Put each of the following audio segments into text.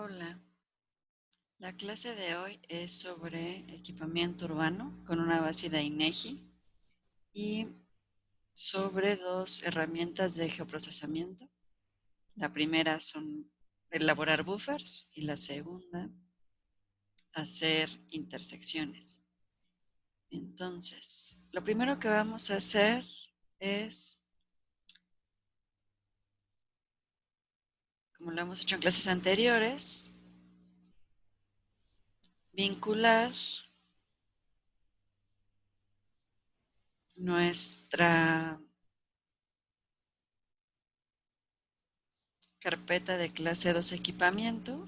Hola, la clase de hoy es sobre equipamiento urbano con una base de INEGI y sobre dos herramientas de geoprocesamiento. La primera son elaborar buffers y la segunda hacer intersecciones. Entonces, lo primero que vamos a hacer es, como lo hemos hecho en clases anteriores, vincular nuestra carpeta de clase 2 equipamiento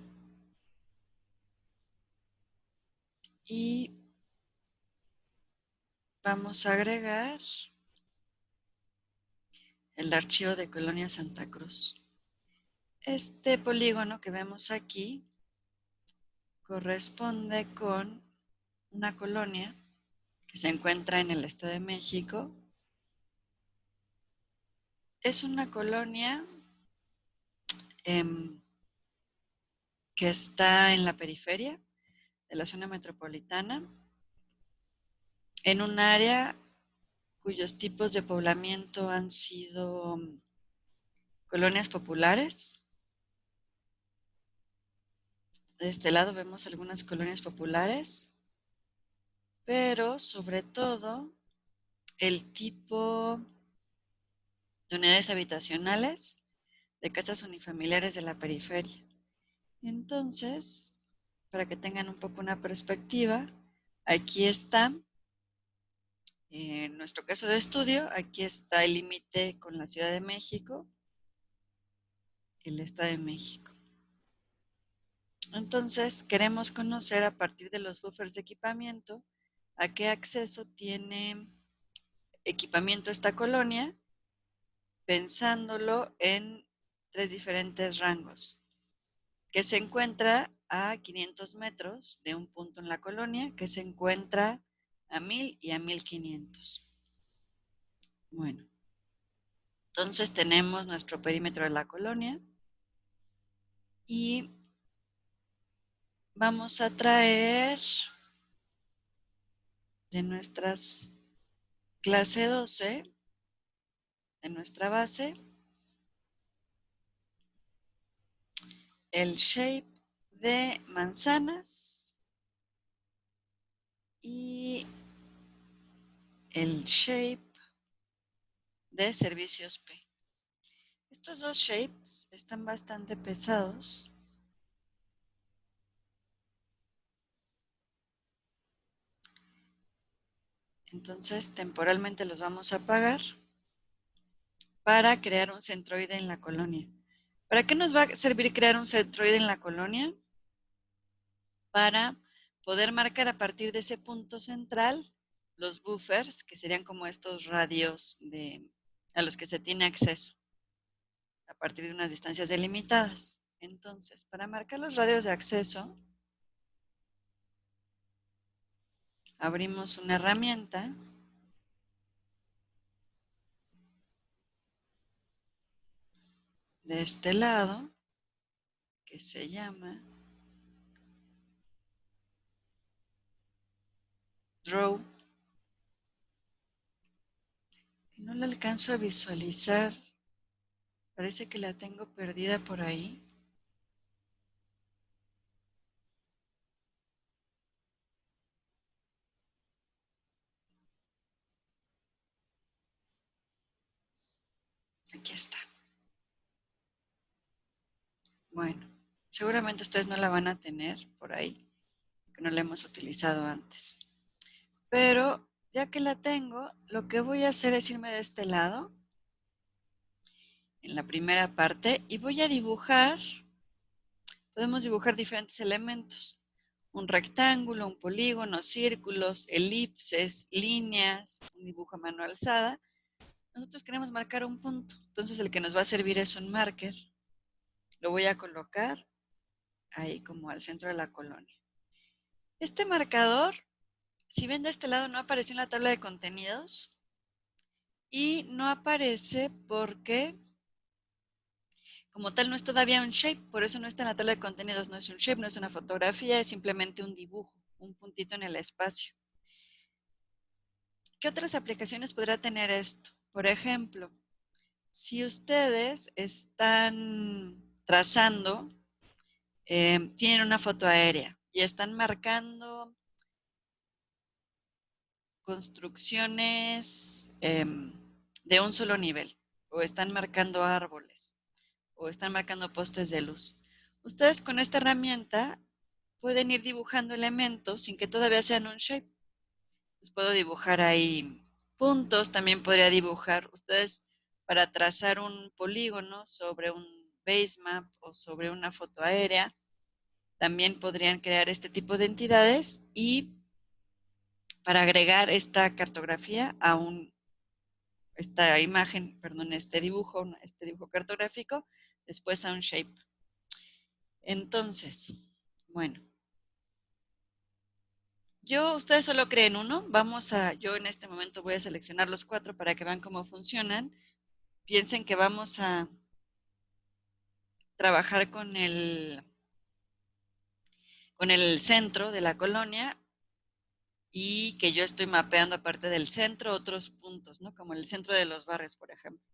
y vamos a agregar el archivo de Colonia Santa Cruz. Este polígono que vemos aquí corresponde con una colonia que se encuentra en el Estado de México. Es una colonia que está en la periferia de la zona metropolitana, en un área cuyos tipos de poblamiento han sido colonias populares. De este lado vemos algunas colonias populares, pero sobre todo el tipo de unidades habitacionales de casas unifamiliares de la periferia. Entonces, para que tengan un poco una perspectiva, aquí está, en nuestro caso de estudio, aquí está el límite con la Ciudad de México, el Estado de México. Entonces, queremos conocer a partir de los buffers de equipamiento a qué acceso tiene equipamiento esta colonia, pensándolo en tres diferentes rangos, que se encuentra a 500 metros de un punto en la colonia, que se encuentra a 1000 y a 1500. Bueno, entonces tenemos nuestro perímetro de la colonia y vamos a traer de nuestras clase 12, de nuestra base, el shape de manzanas y el shape de servicios P. Estos dos shapes están bastante pesados. Entonces, temporalmente los vamos a apagar para crear un centroide en la colonia. ¿Para qué nos va a servir crear un centroide en la colonia? Para poder marcar a partir de ese punto central los buffers, que serían como estos radios a los que se tiene acceso a partir de unas distancias delimitadas. Entonces, para marcar los radios de acceso, abrimos una herramienta de este lado que se llama Draw. No la alcanzo a visualizar. Parece que la tengo perdida por ahí. Aquí está. Bueno, seguramente ustedes no la van a tener por ahí, porque no la hemos utilizado antes. Pero ya que la tengo, lo que voy a hacer es irme de este lado, en la primera parte, y voy a dibujar. Podemos dibujar diferentes elementos. Un rectángulo, un polígono, círculos, elipses, líneas, un dibujo a mano alzada. Nosotros queremos marcar un punto, entonces el que nos va a servir es un marker. Lo voy a colocar ahí como al centro de la colonia. Este marcador, si ven de este lado, no apareció en la tabla de contenidos y no aparece porque como tal no es todavía un shape, por eso no está en la tabla de contenidos, no es un shape, no es una fotografía, es simplemente un dibujo, un puntito en el espacio. ¿Qué otras aplicaciones podrá tener esto? Por ejemplo, si ustedes están trazando, tienen una foto aérea y están marcando construcciones de un solo nivel, o están marcando árboles, o están marcando postes de luz. Ustedes con esta herramienta pueden ir dibujando elementos sin que todavía sean un shape. Pues puedo dibujar ahí puntos, también podría dibujar ustedes para trazar un polígono sobre un base map o sobre una foto aérea. También podrían crear este tipo de entidades y para agregar esta cartografía a esta imagen, perdón, este dibujo cartográfico, después a un shape. Entonces, bueno, ustedes solo creen uno, yo en este momento voy a seleccionar los 4 para que vean cómo funcionan. Piensen que vamos a trabajar con el centro de la colonia y que yo estoy mapeando aparte del centro otros puntos, ¿no? Como el centro de los barrios, por ejemplo.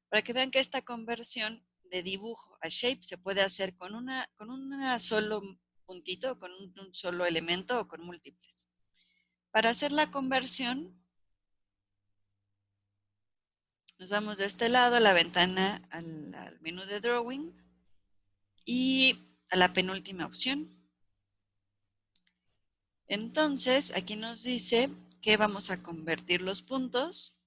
Para que vean que esta conversión de dibujo a shape se puede hacer con una solo puntito, con un solo elemento o con múltiples. Para hacer la conversión, nos vamos de este lado a la ventana, al menú de Drawing y a la penúltima opción. Entonces, aquí nos dice que vamos a convertir los puntos.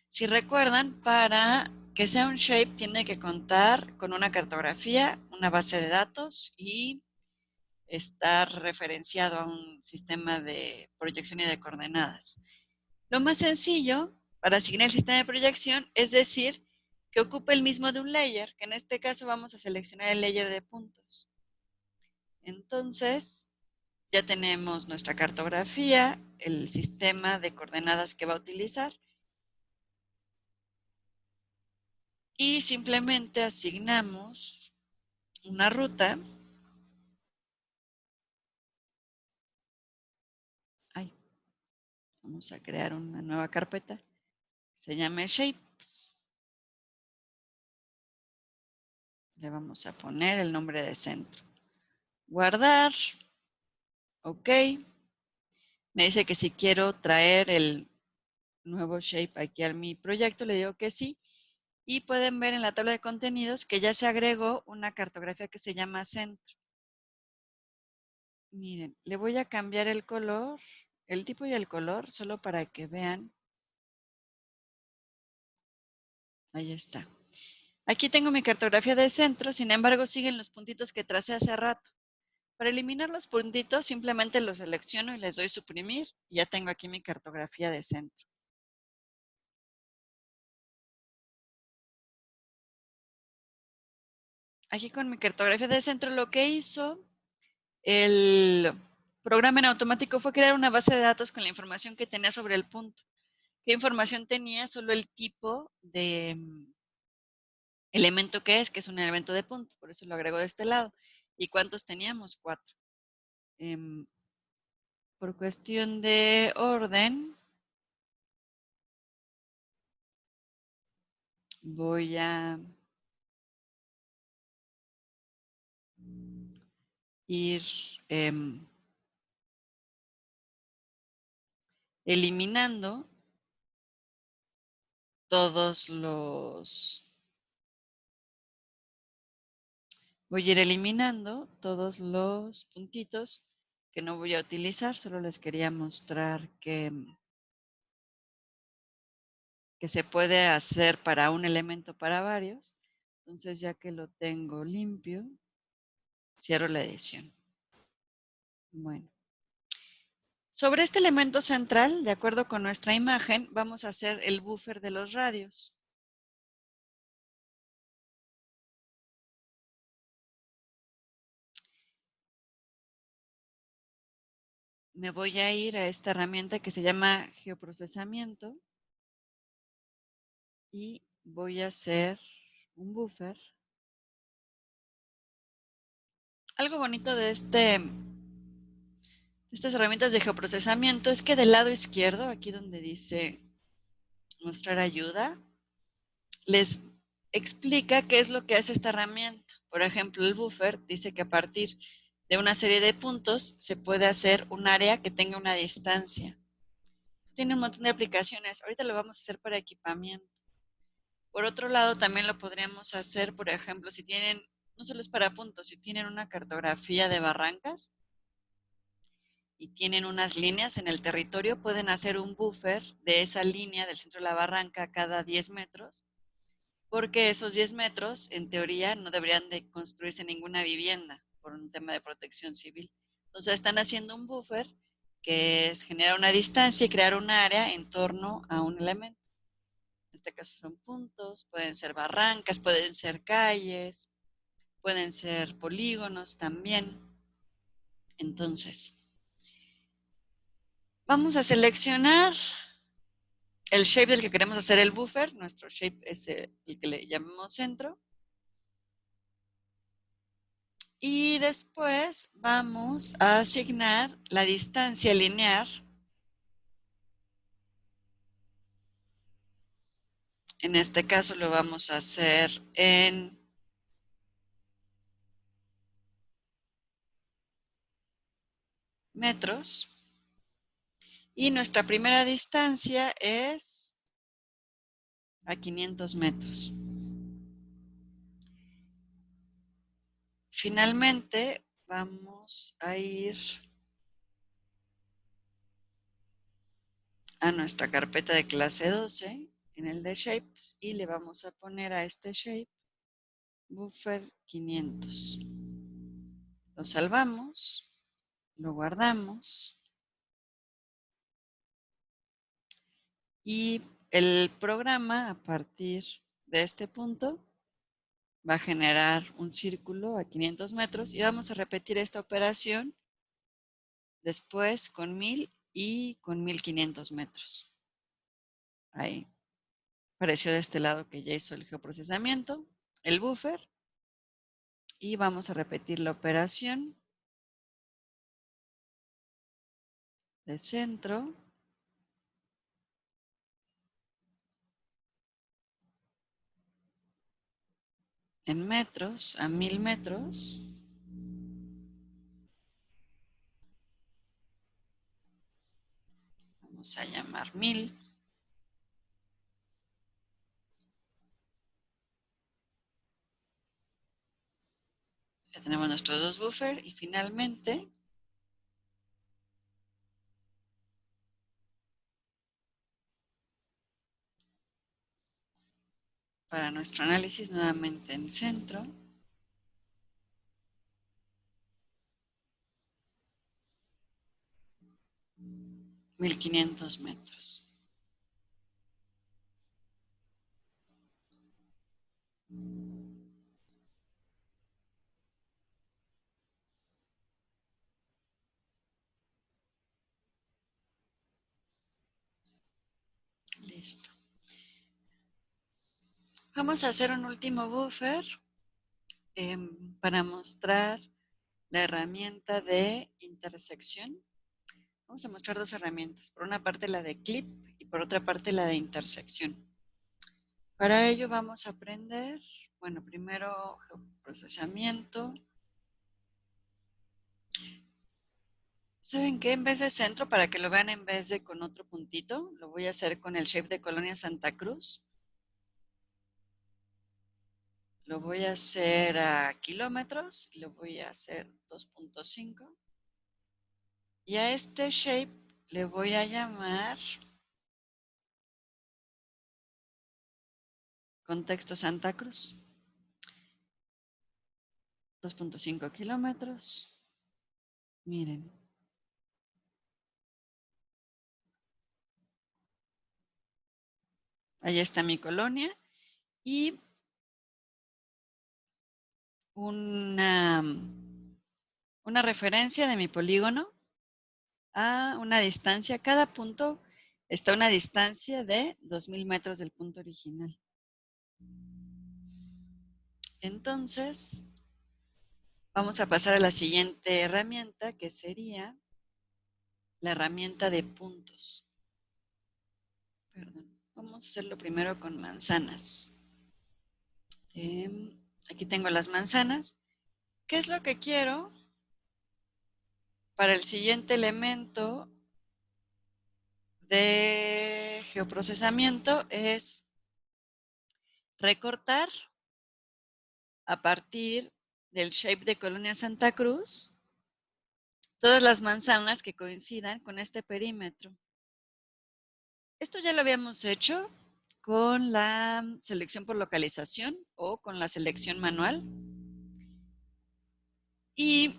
Si recuerdan, para que sea un shape tiene que contar con una cartografía, una base de datos y estar referenciado a un sistema de proyección y de coordenadas. Lo más sencillo para asignar el sistema de proyección es decir que ocupe el mismo de un layer, que en este caso vamos a seleccionar el layer de puntos. Entonces, ya tenemos nuestra cartografía, el sistema de coordenadas que va a utilizar y simplemente asignamos una ruta. Ay, vamos a crear una nueva carpeta. Se llama Shapes. Le vamos a poner el nombre de centro. Guardar. Ok. Me dice que si quiero traer el nuevo shape aquí a mi proyecto, le digo que sí. Y pueden ver en la tabla de contenidos que ya se agregó una cartografía que se llama centro. Miren, le voy a cambiar el color, el tipo y el color, solo para que vean. Ahí está. Aquí tengo mi cartografía de centro, sin embargo siguen los puntitos que tracé hace rato. Para eliminar los puntitos simplemente los selecciono y les doy suprimir y ya tengo aquí mi cartografía de centro. Aquí con mi cartografía de centro lo que hizo el programa en automático fue crear una base de datos con la información que tenía sobre el punto. ¿Qué información tenía? Solo el tipo de elemento que es un elemento de punto, por eso lo agrego de este lado. ¿Y cuántos teníamos? 4. Por cuestión de orden, voy a ir eliminando todos voy a ir eliminando todos los puntitos que no voy a utilizar, solo les quería mostrar que se puede hacer para un elemento para varios. Entonces, ya que lo tengo limpio, cierro la edición. Bueno. Sobre este elemento central, de acuerdo con nuestra imagen, vamos a hacer el buffer de los radios. Me voy a ir a esta herramienta que se llama geoprocesamiento y voy a hacer un buffer. Algo bonito de estas herramientas de geoprocesamiento es que del lado izquierdo, aquí donde dice mostrar ayuda, les explica qué es lo que hace esta herramienta. Por ejemplo, el buffer dice que a partir de una serie de puntos se puede hacer un área que tenga una distancia. Tiene un montón de aplicaciones. Ahorita lo vamos a hacer para equipamiento. Por otro lado, también lo podríamos hacer, por ejemplo, si tienen, no solo es para puntos, si tienen una cartografía de barrancas y tienen unas líneas en el territorio, pueden hacer un buffer de esa línea del centro de la barranca cada 10 metros, porque esos 10 metros, en teoría, no deberían de construirse ninguna vivienda por un tema de protección civil. Entonces están haciendo un buffer que es generar una distancia y crear un área en torno a un elemento. En este caso son puntos, pueden ser barrancas, pueden ser calles, pueden ser polígonos también. Entonces, vamos a seleccionar el shape del que queremos hacer el buffer. Nuestro shape es el que le llamamos centro. Y después vamos a asignar la distancia lineal. En este caso lo vamos a hacer en metros. Y nuestra primera distancia es a 500 metros. Finalmente vamos a ir a nuestra carpeta de clase 12 en el de Shapes y le vamos a poner a este shape buffer 500. Lo salvamos, lo guardamos y el programa a partir de este punto va a generar un círculo a 500 metros y vamos a repetir esta operación después con 1000 y con 1500 metros. Ahí apareció de este lado que ya hizo el geoprocesamiento, el buffer, y vamos a repetir la operación de centro en metros a 1000 metros. Vamos a llamar 1000. Ya tenemos nuestros dos buffers y finalmente para nuestro análisis nuevamente en centro. $1500 metros. Listo. Vamos a hacer un último buffer para mostrar la herramienta de intersección. Vamos a mostrar dos herramientas. Por una parte la de clip y por otra parte la de intersección. Para ello vamos a aprender, bueno, primero procesamiento. ¿Saben qué? En vez de centro, para que lo vean en vez de con otro puntito, lo voy a hacer con el shape de Colonia Santa Cruz. Lo voy a hacer a kilómetros y lo voy a hacer 2.5. Y a este shape le voy a llamar contexto Santa Cruz. 2.5 kilómetros. Miren. Ahí está mi colonia. Y una referencia de mi polígono a una distancia. Cada punto está a una distancia de 2000 metros del punto original. Entonces, vamos a pasar a la siguiente herramienta, que sería la herramienta de puntos. Perdón. Vamos a hacerlo primero con manzanas. Aquí tengo las manzanas. ¿Qué es lo que quiero para el siguiente elemento de geoprocesamiento? Es recortar a partir del shape de Colonia Santa Cruz todas las manzanas que coincidan con este perímetro. Esto ya lo habíamos hecho con la selección por localización o con la selección manual. Y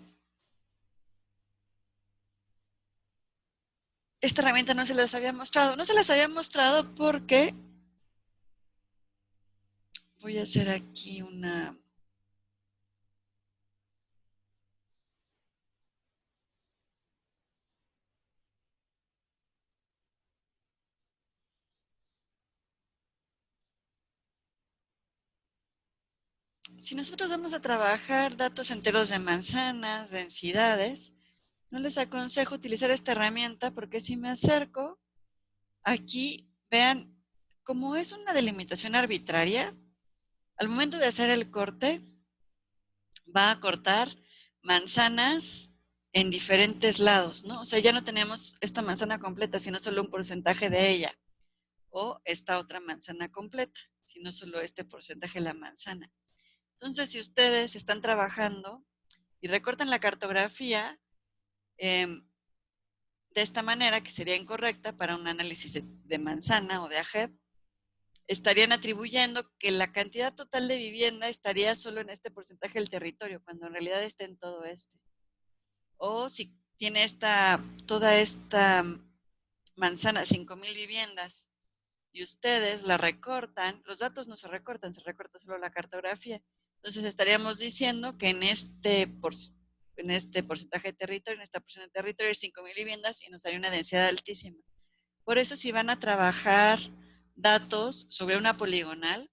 esta herramienta no se las había mostrado. No se las había mostrado porque voy a hacer aquí una... Si nosotros vamos a trabajar datos enteros de manzanas, densidades, no les aconsejo utilizar esta herramienta porque si me acerco, aquí, vean, como es una delimitación arbitraria, al momento de hacer el corte, va a cortar manzanas en diferentes lados, ¿no? O sea, ya no tenemos esta manzana completa, sino solo un porcentaje de ella, o esta otra manzana completa, sino solo este porcentaje de la manzana. Entonces, si ustedes están trabajando y recortan la cartografía de esta manera, que sería incorrecta para un análisis de manzana o de AGEP, estarían atribuyendo que la cantidad total de vivienda estaría solo en este porcentaje del territorio, cuando en realidad está en todo este. O si tiene toda esta manzana, 5,000 viviendas, y ustedes la recortan, los datos no se recortan, se recorta solo la cartografía. Entonces estaríamos diciendo que en este porcentaje de territorio, en esta porción de territorio, hay 5,000 viviendas y nos daría una densidad altísima. Por eso, si van a trabajar datos sobre una poligonal,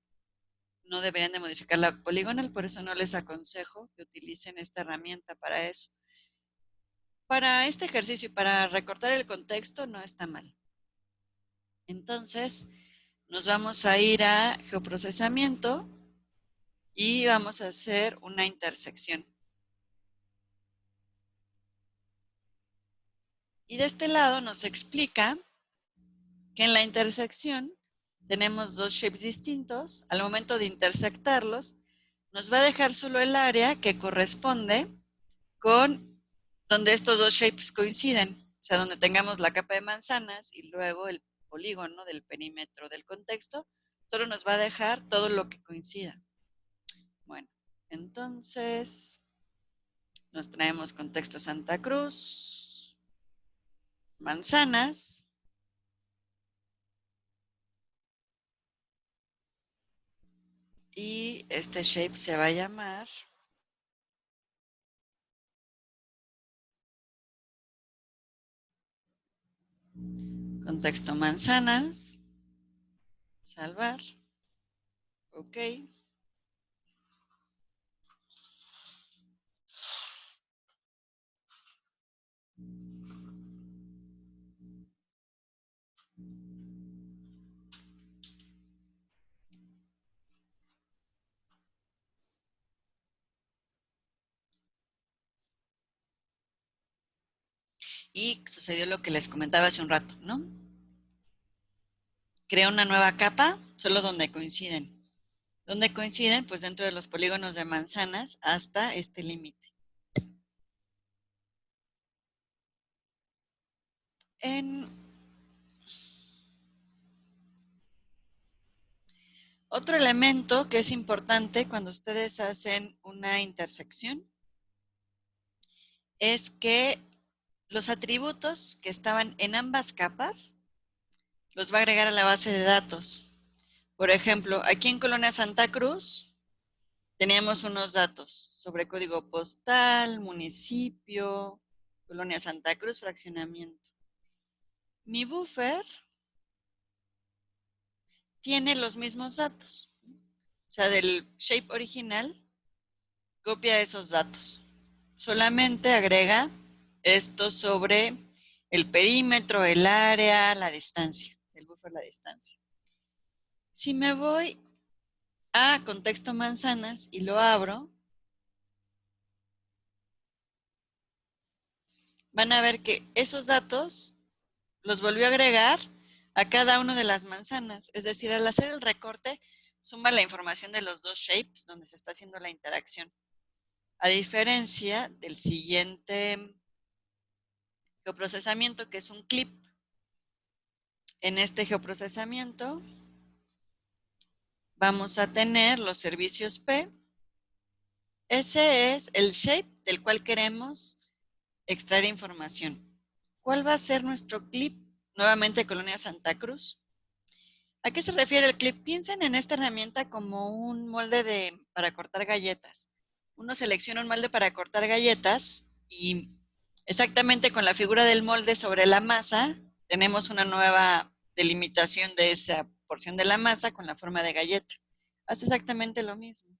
no deberían de modificar la poligonal, por eso no les aconsejo que utilicen esta herramienta para eso. Para este ejercicio y para recortar el contexto no está mal. Entonces, nos vamos a ir a geoprocesamiento y vamos a hacer una intersección. Y de este lado nos explica que en la intersección tenemos dos shapes distintos. Al momento de intersectarlos, nos va a dejar solo el área que corresponde con donde estos dos shapes coinciden. O sea, donde tengamos la capa de manzanas y luego el polígono del perímetro del contexto, solo nos va a dejar todo lo que coincida. Bueno, entonces nos traemos contexto Santa Cruz, manzanas, y este shape se va a llamar contexto manzanas, salvar, ok. Y sucedió lo que les comentaba hace un rato, ¿no? Crea una nueva capa solo donde coinciden. ¿Dónde coinciden? Pues dentro de los polígonos de manzanas hasta este límite. Otro elemento que es importante cuando ustedes hacen una intersección es que los atributos que estaban en ambas capas los va a agregar a la base de datos. Por ejemplo, aquí en Colonia Santa Cruz teníamos unos datos sobre código postal, municipio, Colonia Santa Cruz, fraccionamiento. Mi buffer tiene los mismos datos. O sea, del shape original copia esos datos. Solamente agrega esto sobre el perímetro, el área, la distancia, el buffer, la distancia. Si me voy a contexto manzanas y lo abro, van a ver que esos datos los volvió a agregar a cada una de las manzanas. Es decir, al hacer el recorte, suma la información de los dos shapes donde se está haciendo la interacción. A diferencia del siguiente geoprocesamiento, que es un clip. En este geoprocesamiento vamos a tener los servicios P. Ese es el shape del cual queremos extraer información. ¿Cuál va a ser nuestro clip? Nuevamente Colonia Santa Cruz. ¿A qué se refiere el clip? Piensen en esta herramienta como un molde para cortar galletas. Uno selecciona un molde para cortar galletas y exactamente con la figura del molde sobre la masa tenemos una nueva delimitación de esa porción de la masa con la forma de galleta. Hace exactamente lo mismo.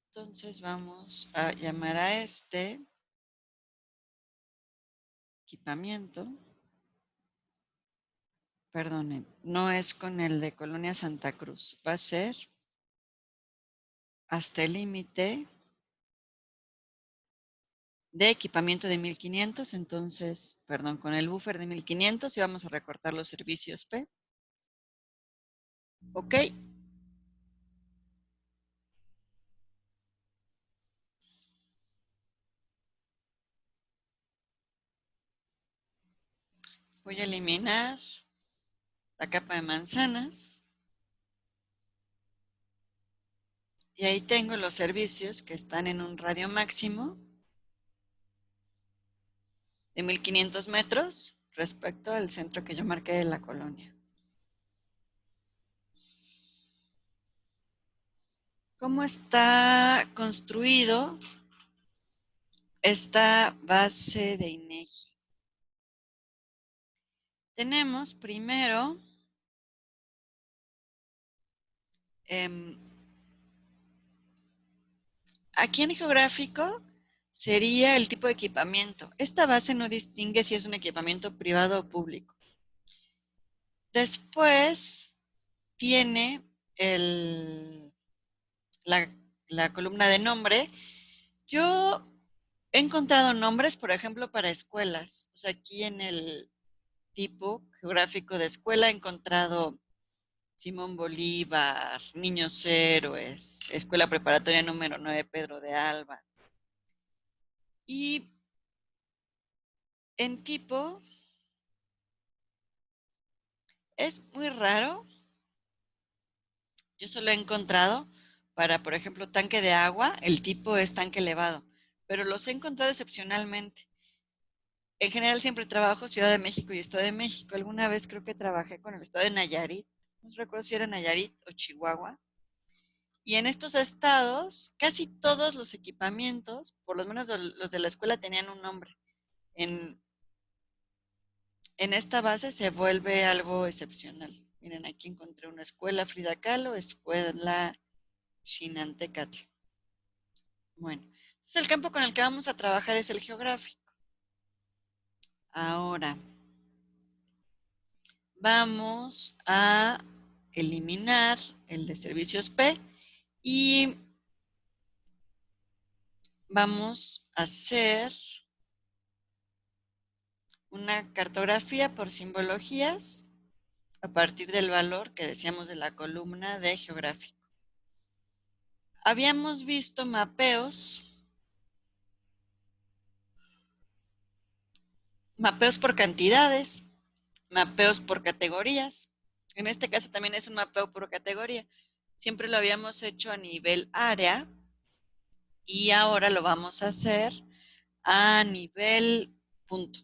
Entonces vamos a llamar a este equipamiento. Perdonen, no es con el de Colonia Santa Cruz. Va a ser hasta el límite de equipamiento de 1500, entonces, perdón, con el buffer de 1500 y vamos a recortar los servicios P. Ok. Voy a eliminar la capa de manzanas. Y ahí tengo los servicios que están en un radio máximo de 1500 metros respecto al centro que yo marqué de la colonia. ¿Cómo está construido esta base de INEGI? Tenemos primero aquí en geográfico sería el tipo de equipamiento. Esta base no distingue si es un equipamiento privado o público. Después tiene la columna de nombre. Yo he encontrado nombres, por ejemplo, para escuelas. O sea, aquí en el tipo geográfico de escuela he encontrado Simón Bolívar, Niños Héroes, Escuela Preparatoria número 9, Pedro de Alba. Y en tipo es muy raro. Yo solo he encontrado para, por ejemplo, tanque de agua, el tipo es tanque elevado, pero los he encontrado excepcionalmente. En general siempre trabajo Ciudad de México y Estado de México. Alguna vez creo que trabajé con el estado de Nayarit. No recuerdo si era Nayarit o Chihuahua. Y en estos estados, casi todos los equipamientos, por lo menos los de la escuela, tenían un nombre. En, en esta base se vuelve algo excepcional. Miren, aquí encontré una escuela Frida Kahlo, escuela Xinantecatl. Bueno, entonces el campo con el que vamos a trabajar es el geográfico. Ahora, vamos a eliminar el de servicios P y vamos a hacer una cartografía por simbologías a partir del valor que decíamos de la columna de geográfico. Habíamos visto mapeos por cantidades, mapeos por categorías. En este caso también es un mapeo por categoría. Siempre lo habíamos hecho a nivel área y ahora lo vamos a hacer a nivel punto.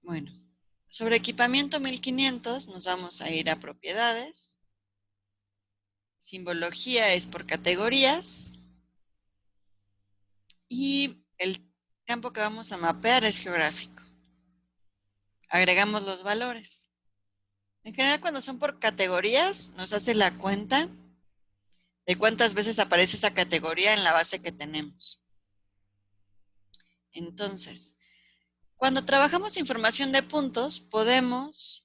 Bueno, sobre equipamiento 1500 nos vamos a ir a propiedades. Simbología es por categorías. Y el campo que vamos a mapear es geográfico. agregamos los valores. En general, cuando son por categorías, nos hace la cuenta de cuántas veces aparece esa categoría en la base que tenemos. Entonces, cuando trabajamos información de puntos, podemos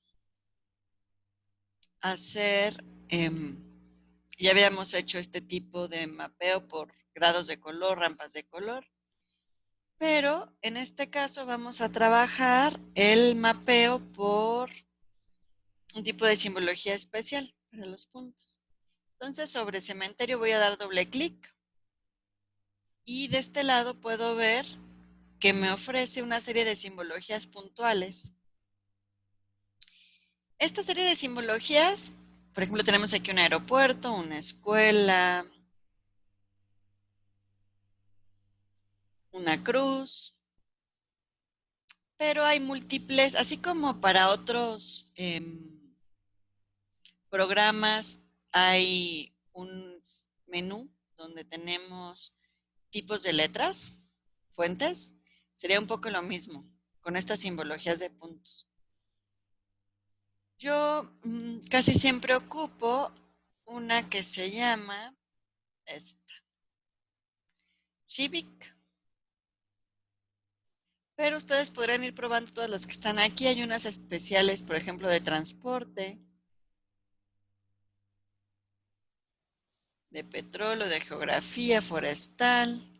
hacer, ya habíamos hecho este tipo de mapeo por grados de color, rampas de color, pero en este caso vamos a trabajar el mapeo por un tipo de simbología especial para los puntos. Entonces, sobre cementerio voy a dar doble clic y de este lado puedo ver que me ofrece una serie de simbologías puntuales. Esta serie de simbologías, por ejemplo, tenemos aquí un aeropuerto, una escuela, una cruz, pero hay múltiples, así como para otros programas hay un menú donde tenemos tipos de letras, fuentes, sería un poco lo mismo con estas simbologías de puntos. Yo casi siempre ocupo una que se llama esta, Civic, pero ustedes podrán ir probando todas las que están aquí. Hay unas especiales, por ejemplo, de transporte, de petróleo, de geografía forestal.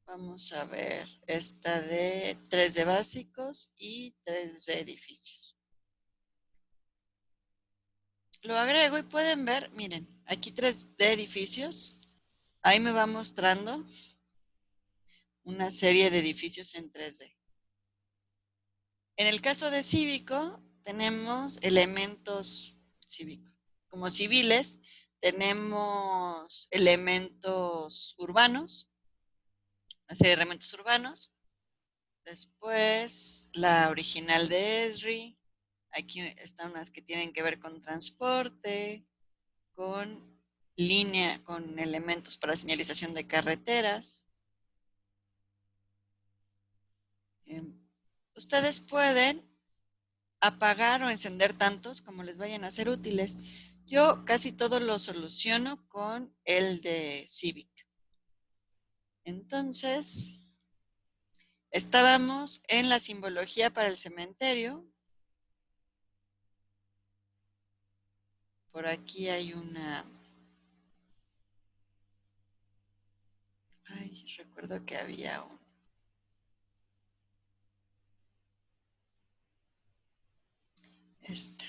Vamos a ver esta de 3D básicos y 3D edificios. Lo agrego y pueden ver, miren, aquí 3D edificios. Ahí me va mostrando una serie de edificios en 3D. En el caso de cívico, tenemos elementos cívicos. Como civiles, tenemos elementos urbanos, una serie de elementos urbanos. Después, la original de Esri. Aquí están unas que tienen que ver con transporte, con línea, con elementos para señalización de carreteras. Ustedes pueden apagar o encender tantos como les vayan a ser útiles. Yo casi todo lo soluciono con el de Civic. Entonces, estábamos en la simbología para el cementerio. Por aquí hay una... Ay, recuerdo que había un... Esta.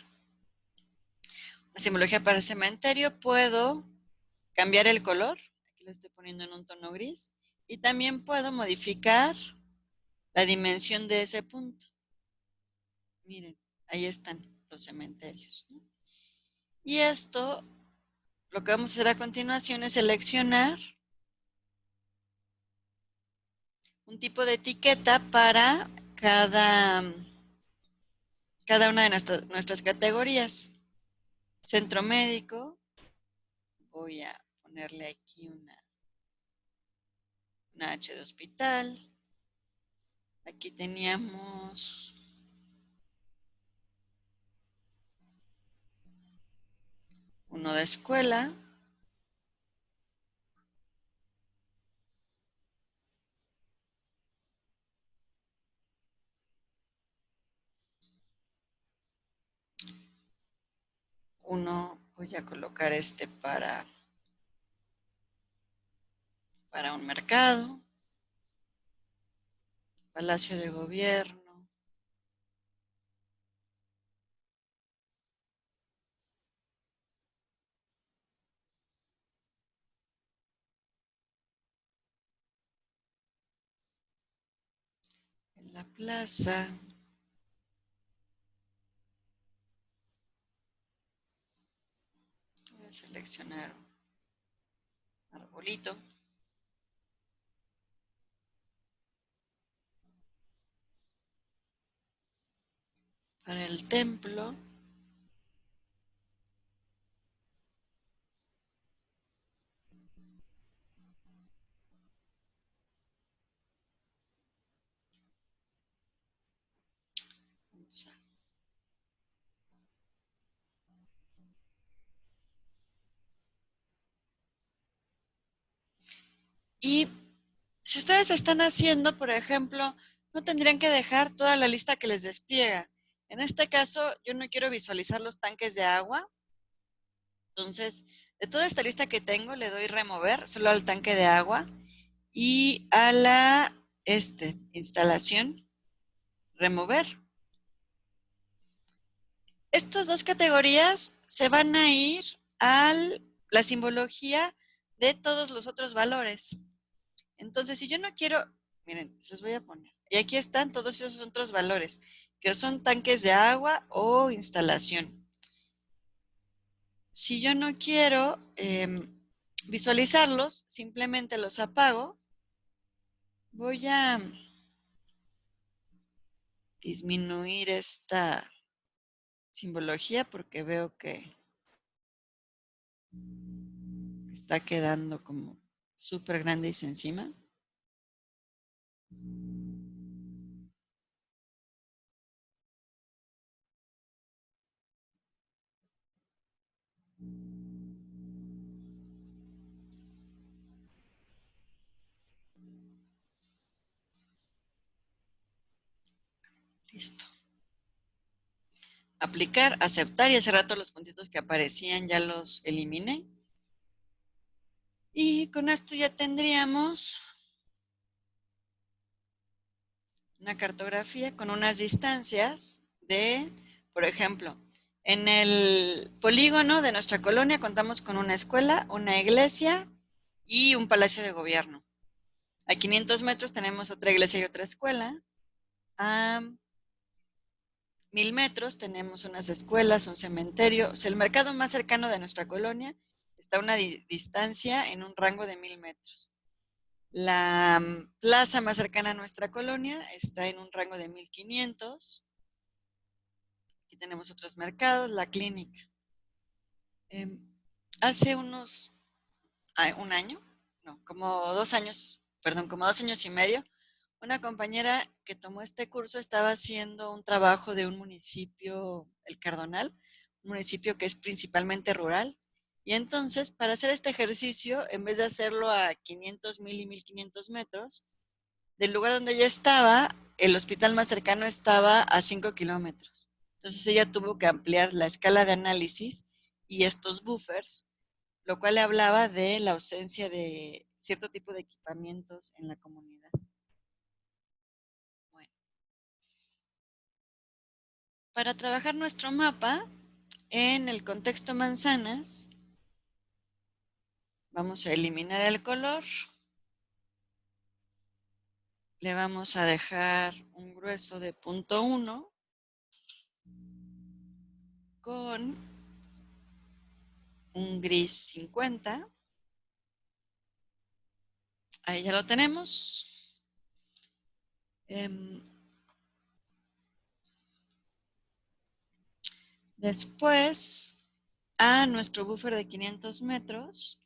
La simbología para el cementerio puedo cambiar el color. Aquí lo estoy poniendo en un tono gris. Y también puedo modificar la dimensión de ese punto. Miren, ahí están los cementerios, ¿no? Y esto, lo que vamos a hacer a continuación es seleccionar un tipo de etiqueta para cada una de nuestras categorías. Centro médico, voy a ponerle aquí una H de hospital. Aquí teníamos uno de escuela. Uno, voy a colocar este para un mercado. Palacio de Gobierno. En la plaza. Voy a seleccionar un arbolito. Para el templo. Y si ustedes están haciendo, por ejemplo, no tendrían que dejar toda la lista que les despliega. En este caso, yo no quiero visualizar los tanques de agua. Entonces, de toda esta lista que tengo, le doy remover solo al tanque de agua y a la instalación, remover. Estas dos categorías se van a ir a la simbología de todos los otros valores. Entonces, si yo no quiero, miren, se los voy a poner. Y aquí están todos esos otros valores, que son tanques de agua o instalación. Si yo no quiero visualizarlos, simplemente los apago. Voy a disminuir esta simbología porque veo que está quedando como súper grande y se encima. Listo. Aplicar, aceptar y hace rato los puntitos que aparecían ya los eliminé. Y con esto ya tendríamos una cartografía con unas distancias de, por ejemplo, en el polígono de nuestra colonia contamos con una escuela, una iglesia y un palacio de gobierno. A 500 metros tenemos otra iglesia y otra escuela. A 1000 metros tenemos unas escuelas, un cementerio. O sea, el mercado más cercano de nuestra colonia está a una distancia en un rango de 1000 metros. La plaza más cercana a nuestra colonia está en un rango de 1500. Aquí tenemos otros mercados, la clínica. Hace un año, no, como 2 años, perdón, como 2 años y medio, una compañera que tomó este curso estaba haciendo un trabajo de un municipio, El Cardonal, un municipio que es principalmente rural. Y entonces, para hacer este ejercicio, en vez de hacerlo a 500, 1000 y 1500 metros, del lugar donde ella estaba, el hospital más cercano estaba a 5 kilómetros. Entonces ella tuvo que ampliar la escala de análisis y estos buffers, lo cual le hablaba de la ausencia de cierto tipo de equipamientos en la comunidad. Bueno, para trabajar nuestro mapa en el contexto manzanas, vamos a eliminar el color. Le vamos a dejar un grueso de 0.1 con un gris 50. Ahí ya lo tenemos. Después, a nuestro buffer de 500 metros,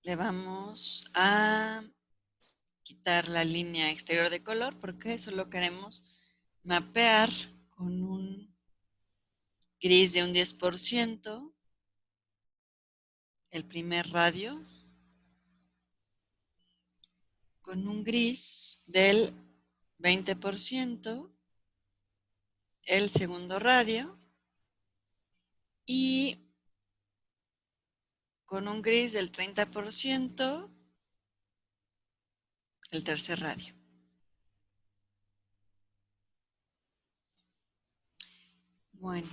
le vamos a quitar la línea exterior de color porque solo queremos mapear con un gris de un 10% el primer radio, con un gris del 20% el segundo radio y con un gris del 30% el tercer radio. Bueno,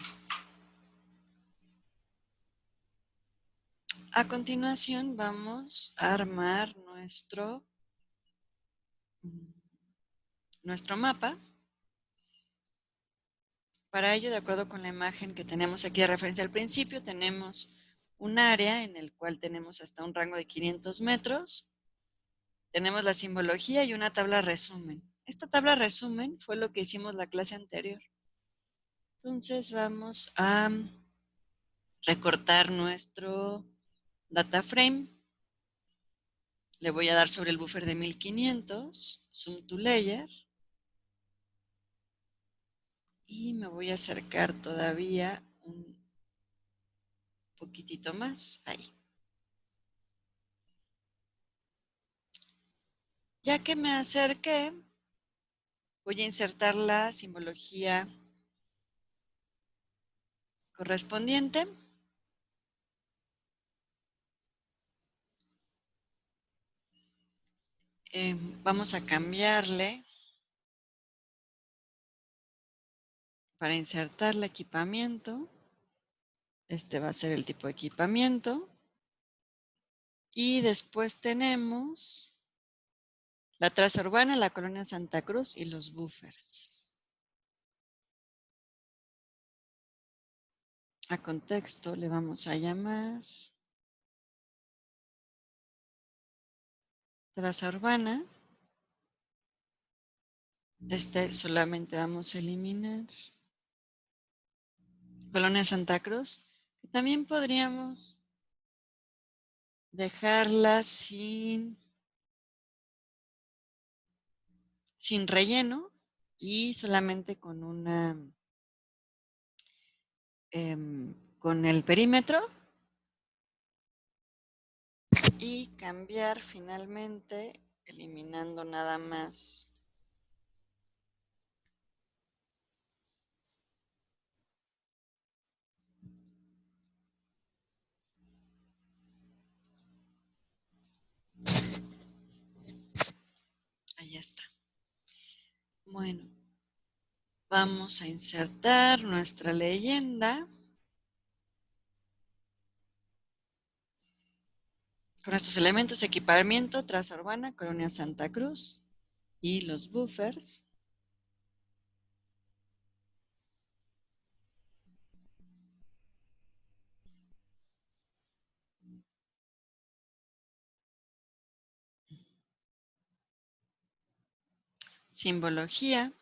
a continuación vamos a armar nuestro mapa. Para ello, de acuerdo con la imagen que tenemos aquí de referencia al principio, tenemos un área en el cual tenemos hasta un rango de 500 metros. Tenemos la simbología y una tabla resumen. Esta tabla resumen fue lo que hicimos la clase anterior. Entonces vamos a recortar nuestro data frame. Le voy a dar sobre el buffer de 1500, zoom to layer. Y me voy a acercar todavía un poquitito más, ahí. Ya que me acerqué, voy a insertar la simbología correspondiente. Vamos a cambiarle para insertar el equipamiento. Este va a ser el tipo de equipamiento. Y después tenemos la traza urbana, la colonia Santa Cruz y los buffers. A contexto le vamos a llamar traza urbana. Este solamente vamos a eliminar colonia Santa Cruz. También podríamos dejarla sin relleno y solamente con una con el perímetro, y cambiar finalmente eliminando nada más ahí está. Bueno, vamos a insertar nuestra leyenda con estos elementos: equipamiento, traza urbana, colonia Santa Cruz y los buffers. Simbología.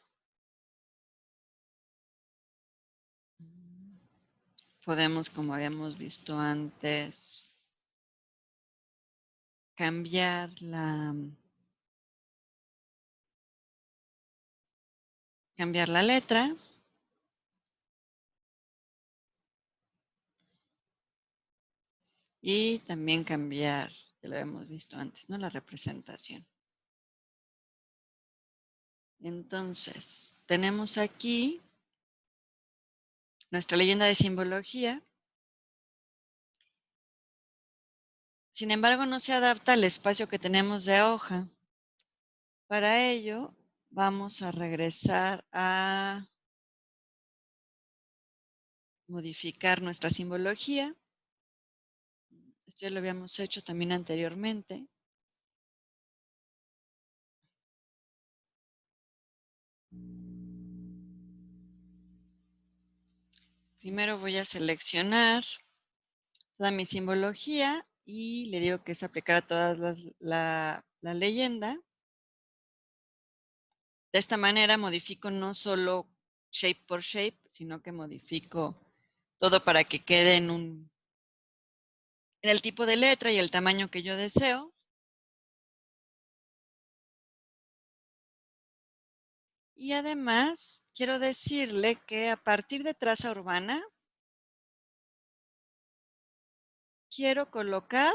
Podemos, como habíamos visto antes, cambiar la letra. Y también cambiar, ya lo habíamos visto antes, ¿no? La representación. Entonces, tenemos aquí nuestra leyenda de simbología. Sin embargo, no se adapta al espacio que tenemos de hoja. Para ello, vamos a regresar a modificar nuestra simbología. Esto ya lo habíamos hecho también anteriormente. Primero voy a seleccionar toda mi simbología y le digo que es aplicar a todas la leyenda. De esta manera modifico no solo shape por shape, sino que modifico todo para que quede en el tipo de letra y el tamaño que yo deseo. Y además quiero decirle que a partir de traza urbana quiero colocar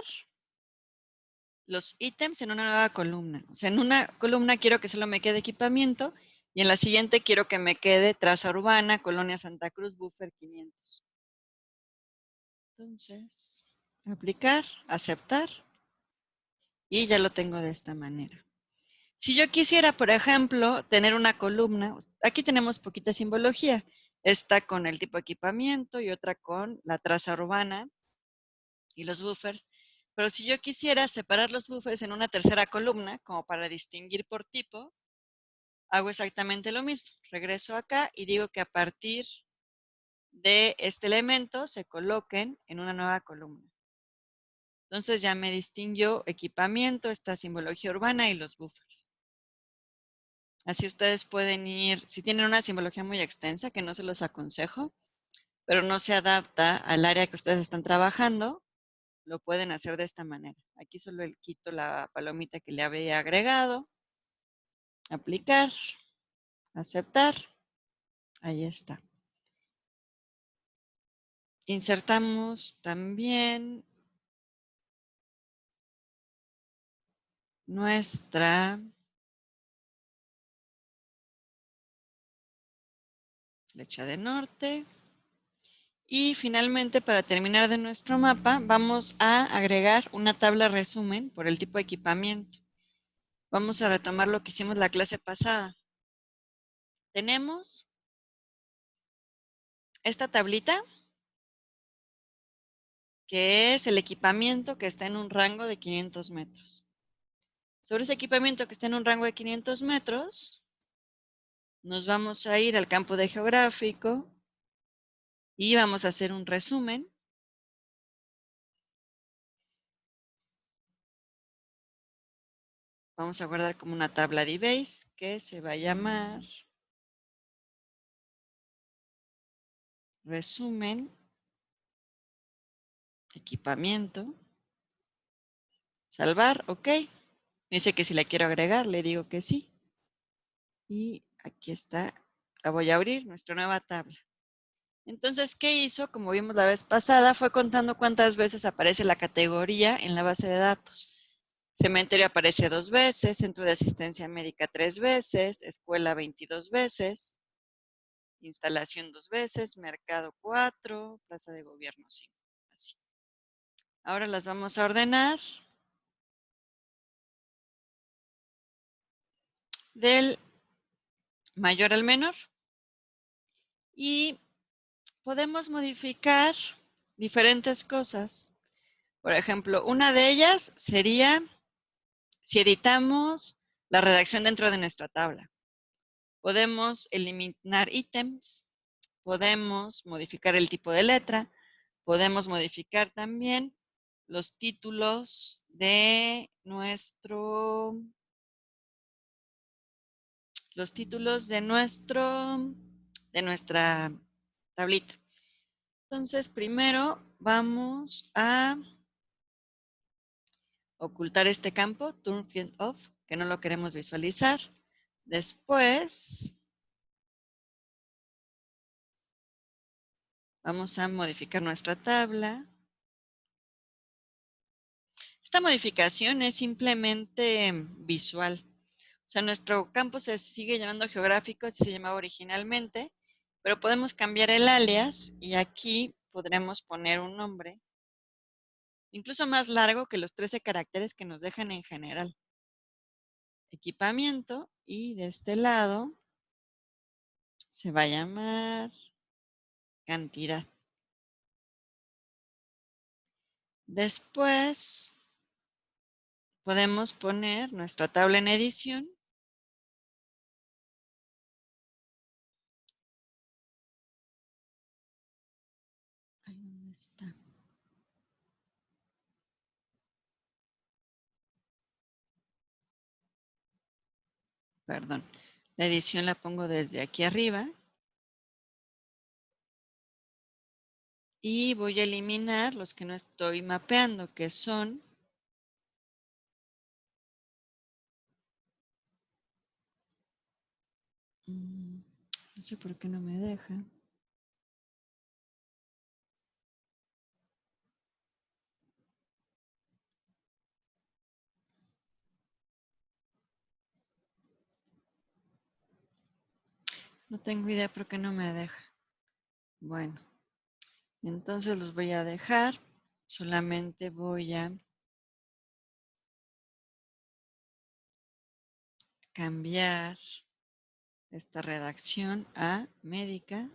los ítems en una nueva columna. O sea, en una columna quiero que solo me quede equipamiento y en la siguiente quiero que me quede traza urbana, colonia Santa Cruz, buffer 500. Entonces, aplicar, aceptar y ya lo tengo de esta manera. Si yo quisiera, por ejemplo, tener una columna, aquí tenemos poquita simbología. Esta con el tipo de equipamiento y otra con la traza urbana y los buffers. Pero si yo quisiera separar los buffers en una tercera columna, como para distinguir por tipo, hago exactamente lo mismo. Regreso acá y digo que a partir de este elemento se coloquen en una nueva columna. Entonces ya me distinguió equipamiento, esta simbología urbana y los buffers. Así ustedes pueden ir, si tienen una simbología muy extensa, que no se los aconsejo, pero no se adapta al área que ustedes están trabajando, lo pueden hacer de esta manera. Aquí solo le quito la palomita que le había agregado, aplicar, aceptar, ahí está. Insertamos también nuestra flecha de norte. Y finalmente, para terminar de nuestro mapa, vamos a agregar una tabla resumen por el tipo de equipamiento. Vamos a retomar lo que hicimos la clase pasada. Tenemos esta tablita, que es el equipamiento que está en un rango de 500 metros. Sobre ese equipamiento que está en un rango de 500 metros, nos vamos a ir al campo de geográfico y vamos a hacer un resumen. Vamos a guardar como una tabla de base que se va a llamar resumen, equipamiento, salvar, ok. Dice que si la quiero agregar, le digo que sí. Y aquí está, la voy a abrir, nuestra nueva tabla. Entonces, ¿qué hizo? Como vimos la vez pasada, fue contando cuántas veces aparece la categoría en la base de datos. Cementerio aparece 2 veces, centro de asistencia médica 3 veces, escuela 22 veces, instalación 2 veces, mercado 4, plaza de gobierno 5. Así. Ahora las vamos a ordenar del mayor al menor y podemos modificar diferentes cosas. Por ejemplo, una de ellas sería si editamos la redacción dentro de nuestra tabla. Podemos eliminar ítems, podemos modificar el tipo de letra, podemos modificar también los títulos de de nuestra tablita. Entonces, primero vamos a ocultar este campo, Turn Field Off, que no lo queremos visualizar. Después, vamos a modificar nuestra tabla. Esta modificación es simplemente visual. O sea, nuestro campo se sigue llamando geográfico, así se llamaba originalmente, pero podemos cambiar el alias y aquí podremos poner un nombre, incluso más largo que los 13 caracteres que nos dejan en general. Equipamiento, y de este lado se va a llamar cantidad. Después podemos poner nuestra tabla en edición. Ahí ¿dónde está? Perdón. La edición la pongo desde aquí arriba. Y voy a eliminar los que no estoy mapeando, que son no sé por qué no me deja. No tengo idea por qué no me deja. Bueno, entonces los voy a dejar. Solamente voy a cambiar esta redacción a médica.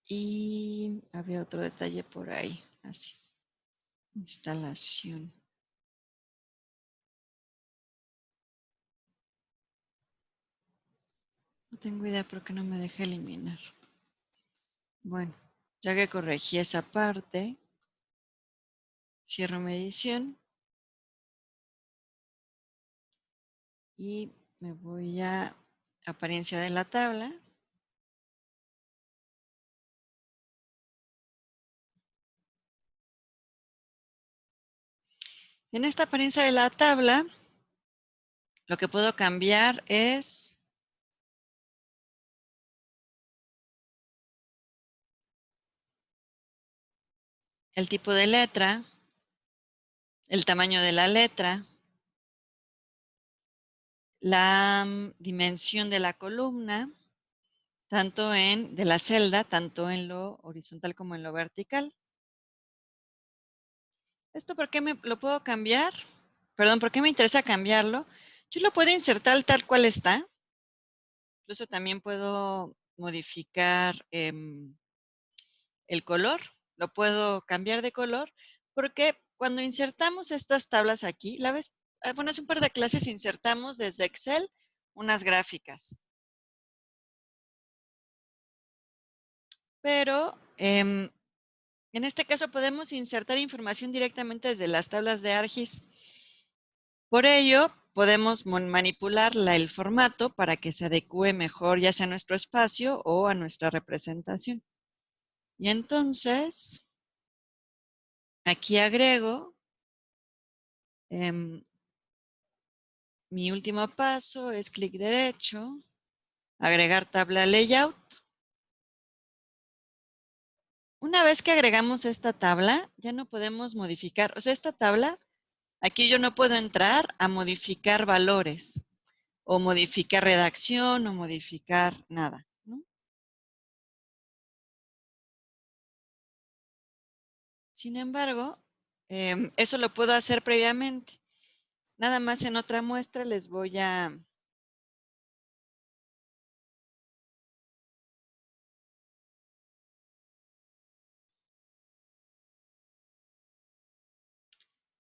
Y había otro detalle por ahí. Así. Instalación. No tengo idea por qué no me deja eliminar. Bueno, ya que corregí esa parte, cierro mi edición y me voy a apariencia de la tabla. En esta apariencia de la tabla, lo que puedo cambiar es el tipo de letra, el tamaño de la letra, la dimensión de la columna, tanto de la celda, tanto en lo horizontal como en lo vertical. ¿Esto por qué me lo puedo cambiar? Perdón, ¿por qué me interesa cambiarlo? Yo lo puedo insertar tal cual está. Incluso también puedo modificar el color. Lo puedo cambiar de color porque cuando insertamos estas tablas aquí, la vez, bueno, hace un par de clases insertamos desde Excel unas gráficas. Pero en este caso podemos insertar información directamente desde las tablas de ArcGIS. Por ello, podemos manipular el formato para que se adecue mejor ya sea a nuestro espacio o a nuestra representación. Y entonces, aquí agrego mi último paso, es clic derecho, agregar tabla layout. Una vez que agregamos esta tabla, ya no podemos modificar, o sea, esta tabla, aquí yo no puedo entrar a modificar valores, o modificar redacción, o modificar nada, ¿no? Sin embargo, eso lo puedo hacer previamente. Nada más en otra muestra les voy a...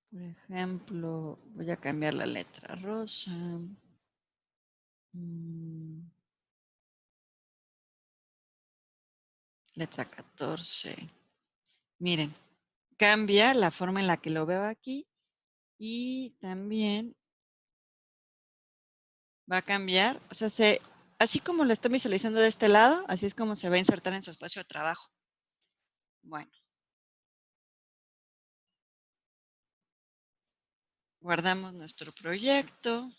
Por ejemplo, voy a cambiar la letra rosa. Letra 14. Miren, cambia la forma en la que lo veo aquí y también va a cambiar, o sea, así como lo estoy visualizando de este lado, así es como se va a insertar en su espacio de trabajo. Bueno, guardamos nuestro proyecto.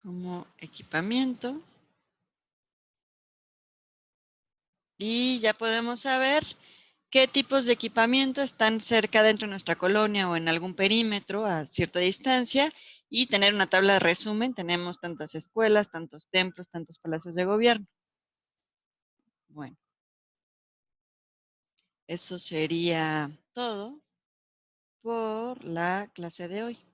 Como equipamiento. Y ya podemos saber qué tipos de equipamiento están cerca dentro de nuestra colonia o en algún perímetro a cierta distancia y tener una tabla de resumen. Tenemos tantas escuelas, tantos templos, tantos palacios de gobierno. Bueno, eso sería todo por la clase de hoy.